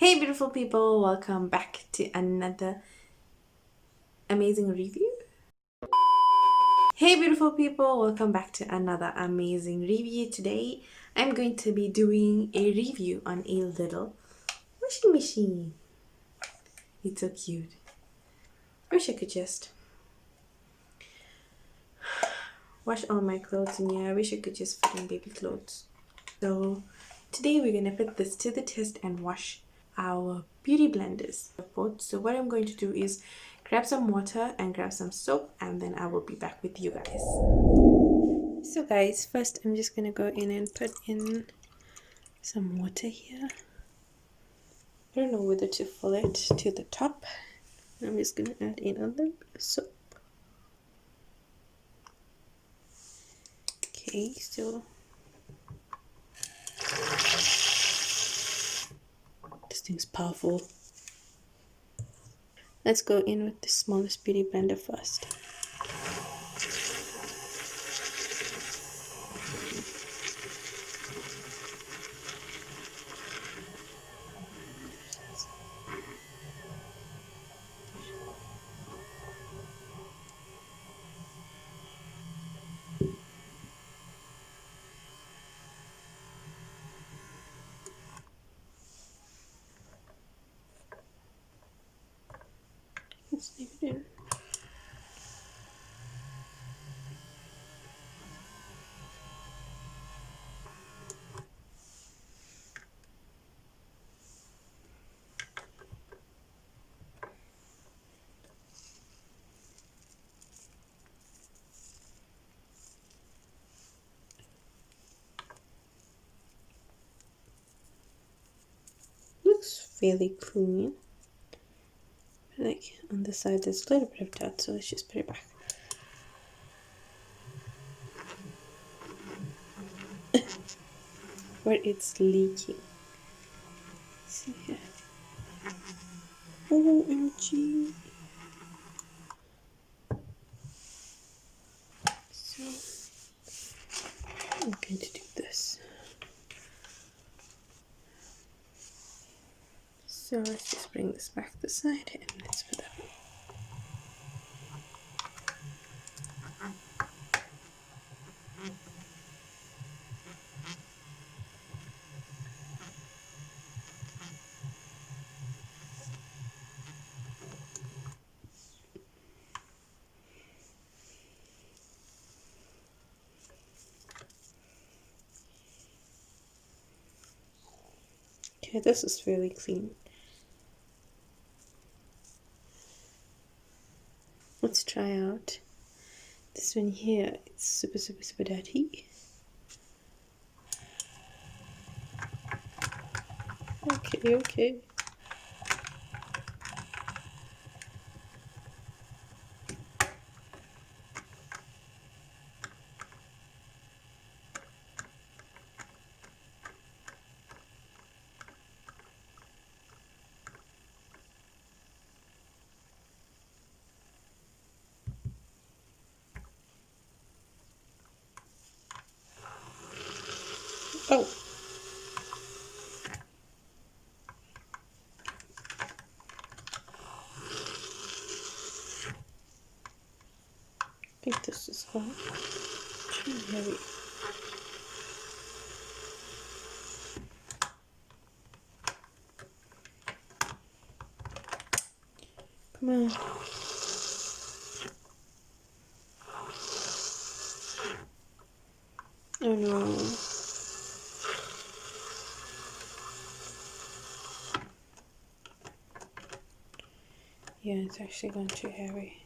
Hey beautiful people, welcome back to another amazing review. Hey beautiful people, welcome back to another amazing review. Today I'm going to be doing a review on a little washing machine. It's so cute. I wish I could just wash all my clothes in here. I wish I could just fit in baby clothes. So today we're going to put this to the test and wash our beauty blenders. So what I'm going to do is grab some water and grab some soap, and then I will be back with you guys. So guys, first I'm just going to go in and put in some water here. I don't know whether to fill it to the top. I'm just going to add in a little bit of soap. Okay, so this thing's powerful. Let's go in with the smallest beauty blender first. Let's leave it in. Looks fairly clean. Like on the side there's a little bit of dirt, so let's just put it back. Where it's leaking. See here. OMG. So I'm going to do this. So let's just bring this back to the side and let's put that on. Okay, this is really clean. Let's try out this one here. It's super dirty. Okay. Oh. I think this is fine. Too heavy. Come on. Oh no. Yeah, it's actually gone too heavy.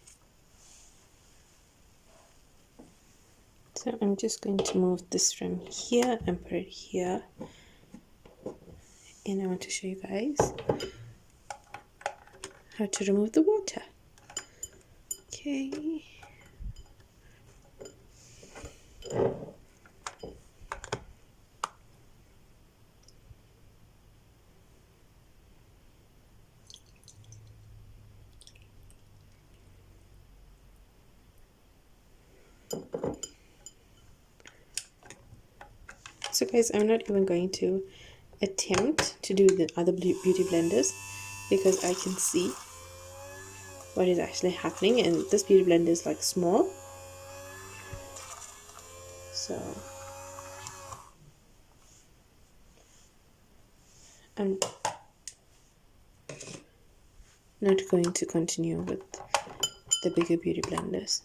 So I'm just going to move this from here and put it here. And I want to show you guys how to remove the water. Okay. So guys, I'm not even going to attempt to do the other beauty blenders because I can see what is actually happening, and this beauty blender is like small, so I'm not going to continue with the bigger beauty blenders.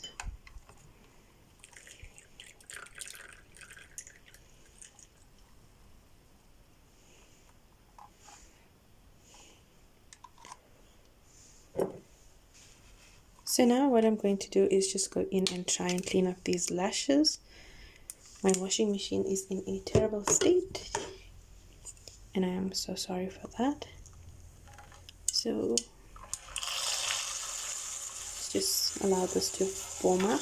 So now what I'm going to do is just go in and try and clean up these lashes. My washing machine is in a terrible state, and I am so sorry for that. So let's just allow this to warm up.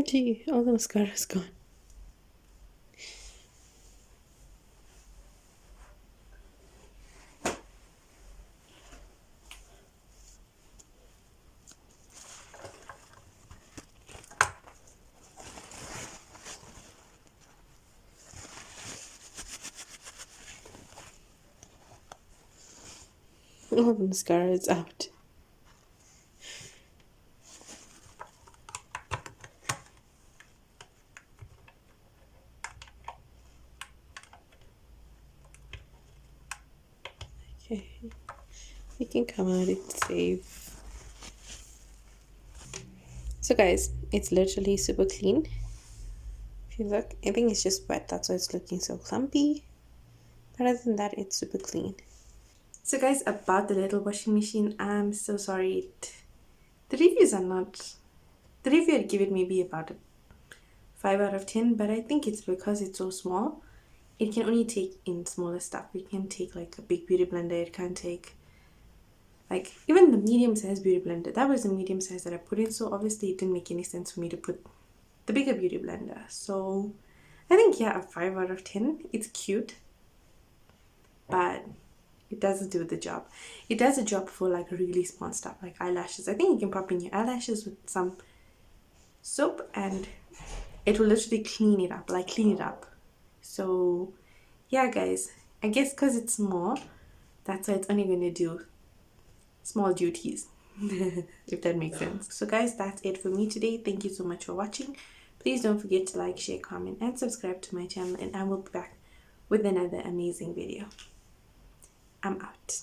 Gee, all the mascara is gone. All the mascara is out. Okay, you can come out, it's safe. So guys, it's literally super clean. If you look, I think it's just wet, that's why it's looking so clumpy. But other than that, it's super clean. So guys, about the little washing machine, I'm so sorry. The reviews are not... The review I'd give it maybe about a 5 out of 10, but I think it's because it's so small. It can only take in smaller stuff. It can take like a big beauty blender. It can't take like even the medium size beauty blender. That was the medium size that I put in, so obviously it didn't make any sense for me to put the bigger beauty blender. So I think, yeah, a 5 out of 10. It's cute, but it doesn't do the job. It does a job for like really small stuff like eyelashes. I think you can pop in your eyelashes with some soap and it will literally clean it up, like clean it up. So yeah guys, I guess because it's small, that's why it's only going to do small duties. If that makes sense. So guys, that's it for me today. Thank you so much for watching. Please don't forget to like, share, comment and subscribe to my channel, and I will be back with another amazing video. I'm out.